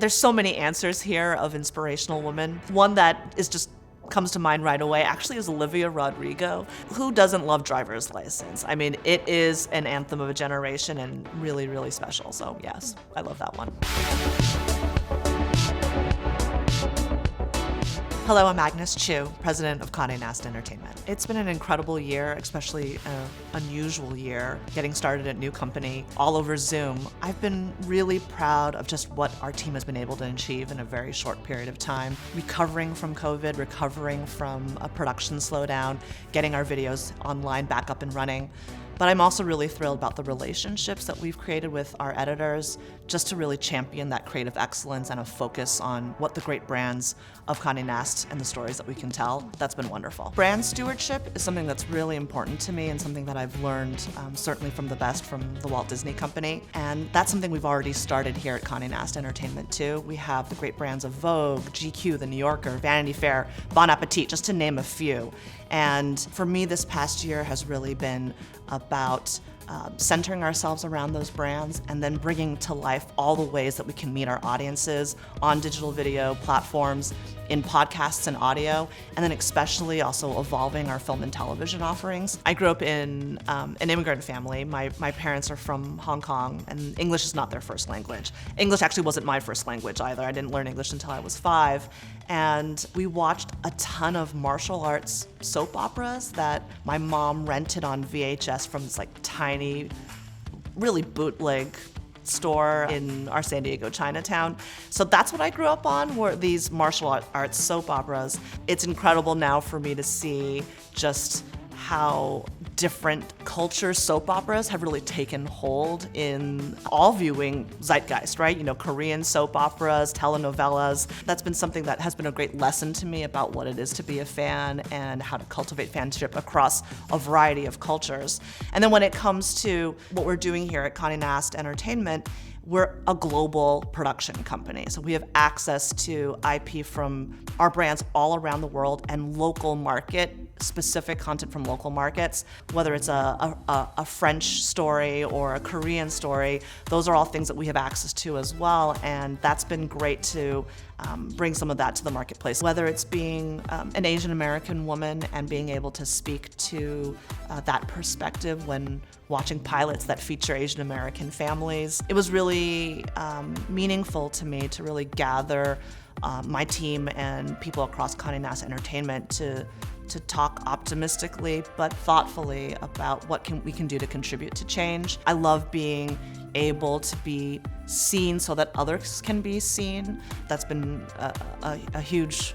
There's so many answers here of inspirational women. One that is just comes to mind right away actually is Olivia Rodrigo. Who doesn't love Driver's License? I mean, it is an anthem of a generation and really, really special. So yes, I love that one. Hello, I'm Agnes Chu, president of Condé Nast Entertainment. It's been an incredible year, especially an unusual year, getting started at a new company all over Zoom. I've been really proud of just what our team has been able to achieve in a very short period of time. Recovering from COVID, recovering from a production slowdown, getting our videos online back up and running. But I'm also really thrilled about the relationships that we've created with our editors, just to really champion that creative excellence and a focus on what the great brands of Condé Nast and the stories that we can tell. That's been wonderful. Brand stewardship is something that's really important to me and something that I've learned certainly from the best from the Walt Disney Company. And that's something we've already started here at Condé Nast Entertainment too. We have the great brands of Vogue, GQ, The New Yorker, Vanity Fair, Bon Appetit, just to name a few. And for me, this past year has really been about centering ourselves around those brands and then bringing to life all the ways that we can meet our audiences on digital video platforms, in podcasts and audio, and then especially also evolving our film and television offerings. I grew up in an immigrant family. My parents are from Hong Kong, and English is not their first language. English actually wasn't my first language either. I didn't learn English until I was 5. And we watched a ton of martial arts soap operas that my mom rented on VHS from this tiny, really bootleg store in our San Diego Chinatown. So that's what I grew up on, were these martial arts soap operas. It's incredible now for me to see just how different culture soap operas have really taken hold in all viewing zeitgeist, right? You know, Korean soap operas, telenovelas. That's been something that has been a great lesson to me about what it is to be a fan and how to cultivate fanship across a variety of cultures. And then when it comes to what we're doing here at Condé Nast Entertainment, we're a global production company. So we have access to IP from our brands all around the world and local market, specific content from local markets, whether it's a French story or a Korean story. Those are all things that we have access to as well, and that's been great to bring some of that to the marketplace. Whether it's being an Asian American woman and being able to speak to that perspective when watching pilots that feature Asian American families. It was really meaningful to me to really gather my team and people across Condé Nast Entertainment to talk optimistically but thoughtfully about what we can do to contribute to change. I love being able to be seen so that others can be seen. That's been a huge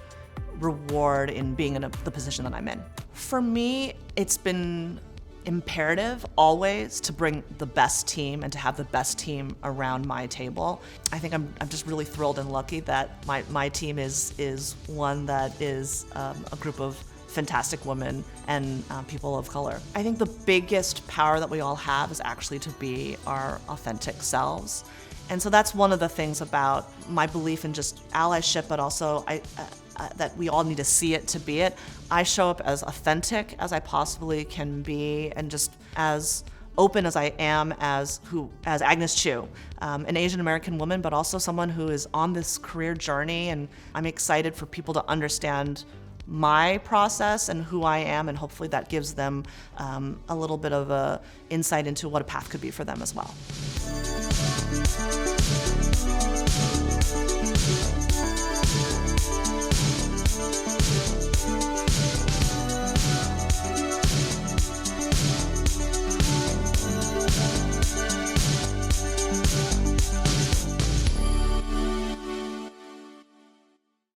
reward in being in the position that I'm in. For me, it's been imperative always to bring the best team and to have the best team around my table. I think I'm just really thrilled and lucky that my team is one that is a group of fantastic women and people of color. I think the biggest power that we all have is actually to be our authentic selves. And so that's one of the things about my belief in just allyship, but also that we all need to see it to be it. I show up as authentic as I possibly can be and just as open as I am as Agnes Chu, an Asian American woman, but also someone who is on this career journey, and I'm excited for people to understand my process and who I am, and hopefully that gives them a little bit of a insight into what a path could be for them as well.